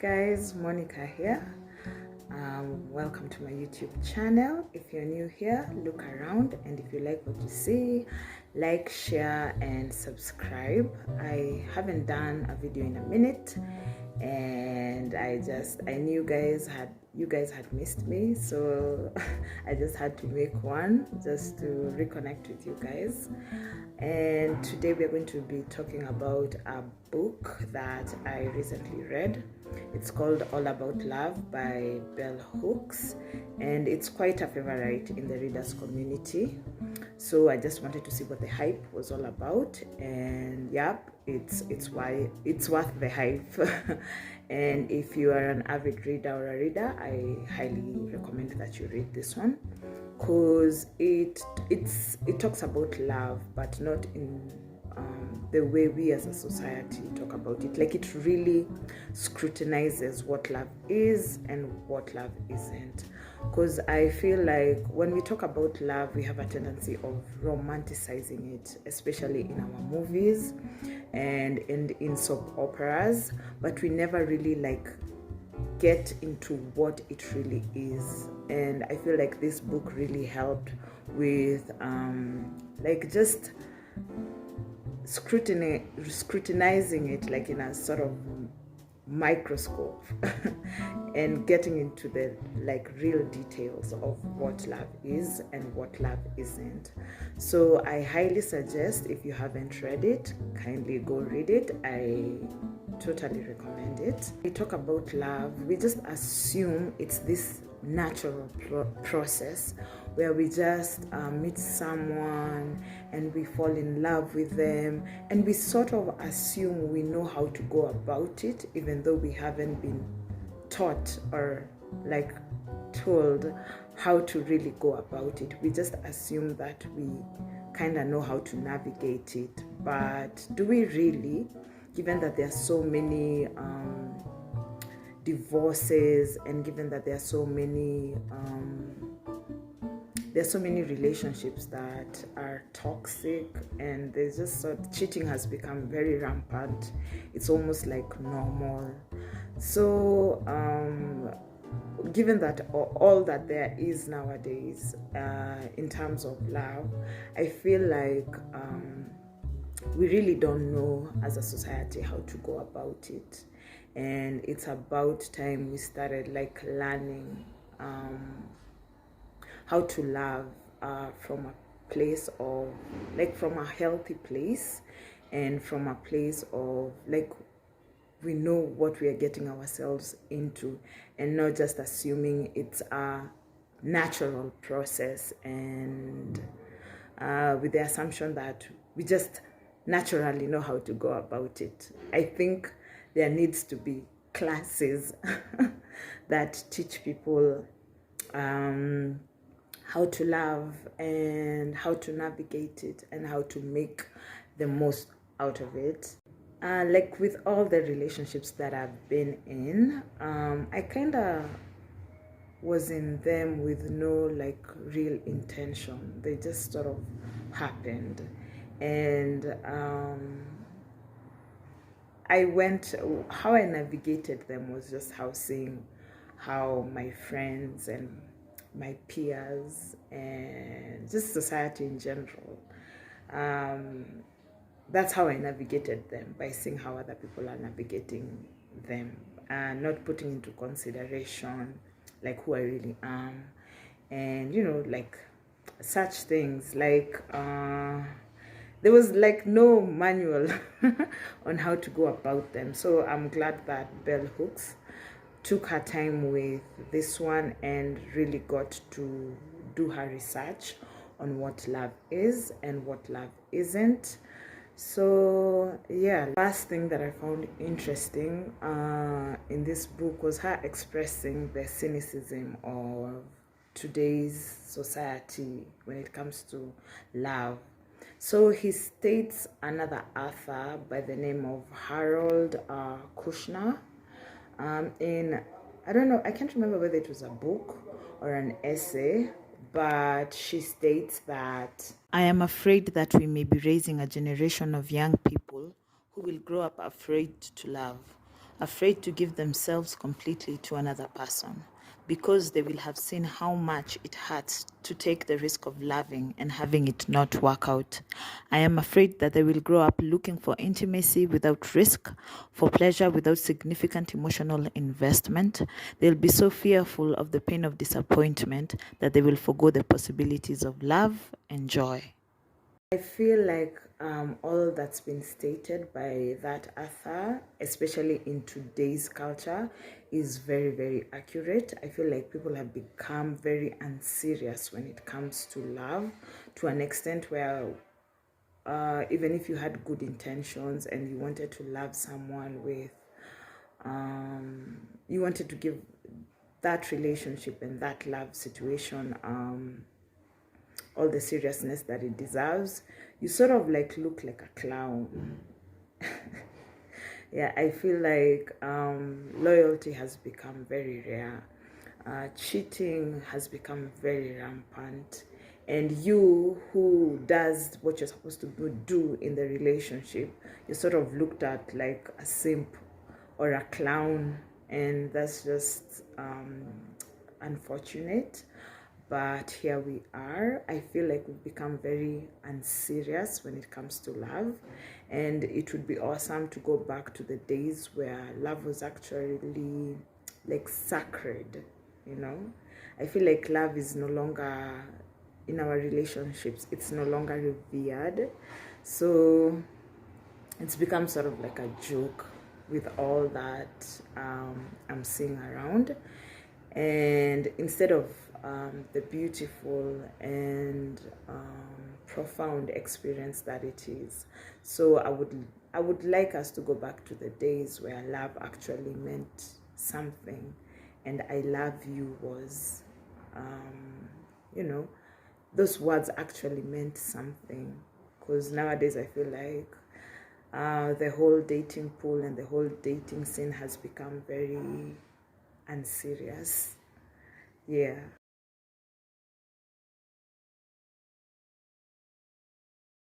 guys, Monica here. Welcome to my YouTube channel. If you're new here, look around, and if you like what you see, like, share and subscribe. I haven't done a video in a minute, and I knew you guys had missed me, so I just had to make one just to reconnect with you guys. And today we're going to be talking about a book that I recently read. It's called All About Love by Bell Hooks, and it's quite a favorite in the readers community. So I just wanted to see what the hype was all about, and yep, it's worth the hype. And if you are an avid reader or a reader, I highly recommend that you read this one, because it talks about love, but not in the way we as a society talk about it. Like, it really scrutinizes what love is and what love isn't, because I feel like when we talk about love, we have a tendency of romanticizing it, especially in our movies and in soap operas, but we never really get into what it really is. And I feel like this book really helped with just scrutinizing it, like in a sort of microscope and getting into the real details of what love is and what love isn't. So I highly suggest, if you haven't read it, kindly go read it. I totally recommend it. We talk about love, we just assume it's this natural process where we just meet someone and we fall in love with them, and we sort of assume we know how to go about it, even though we haven't been taught or told how to really go about it. We just assume that we kind of know how to navigate it, but do we really, given that there are so many divorces, and given that there are so many relationships that are toxic, and there's just cheating has become very rampant. It's almost like normal. So given that all that there is nowadays in terms of love, I feel like we really don't know as a society how to go about it. And it's about time we started learning how to love from a place of from a healthy place, and from a place of we know what we are getting ourselves into, and not just assuming it's a natural process, and with the assumption that we just naturally know how to go about it. I think there needs to be classes that teach people how to love and how to navigate it and how to make the most out of it. With all the relationships that I've been in, I kind of was in them with no real intention. They just sort of happened, and how I navigated them was just seeing how my friends and my peers and just society in general, that's how I navigated them, by seeing how other people are navigating them, and not putting into consideration who I really am, and such things there was no manual on how to go about them. So I'm glad that Bell Hooks took her time with this one and really got to do her research on what love is and what love isn't. So yeah, last thing that I found interesting in this book was her expressing the cynicism of today's society when it comes to love. So he states another author by the name of Harold Kushner I don't know, I can't remember whether it was a book or an essay, but she states that I am afraid that we may be raising a generation of young people who will grow up afraid to love. afraid to give themselves completely to another person, because they will have seen how much it hurts to take the risk of loving and having it not work out. I am afraid that they will grow up looking for intimacy without risk, for pleasure without significant emotional investment. They'll be so fearful of the pain of disappointment that they will forgo the possibilities of love and joy. I feel like all that's been stated by that author, especially in today's culture, is very, very accurate. I feel like people have become very unserious when it comes to love, to an extent where even if you had good intentions and you wanted to love someone with, you wanted to give that relationship and that love situation all the seriousness that it deserves, you sort of like look like a clown. Yeah, I feel like loyalty has become very rare. Cheating has become very rampant. And you who does what you're supposed to do in the relationship, you're sort of looked at like a simp or a clown. And that's just unfortunate. But here we are. I feel like we've become very unserious when it comes to love, and it would be awesome to go back to the days where love was actually like sacred, you know. I feel like love is no longer in our relationships, it's no longer revered, so it's become sort of like a joke with all that I'm seeing around. And instead of the beautiful and profound experience that it is, so I would like us to go back to the days where love actually meant something, and I love you was you know, those words actually meant something. Because nowadays I feel like the whole dating pool and the whole dating scene has become very unserious. Yeah.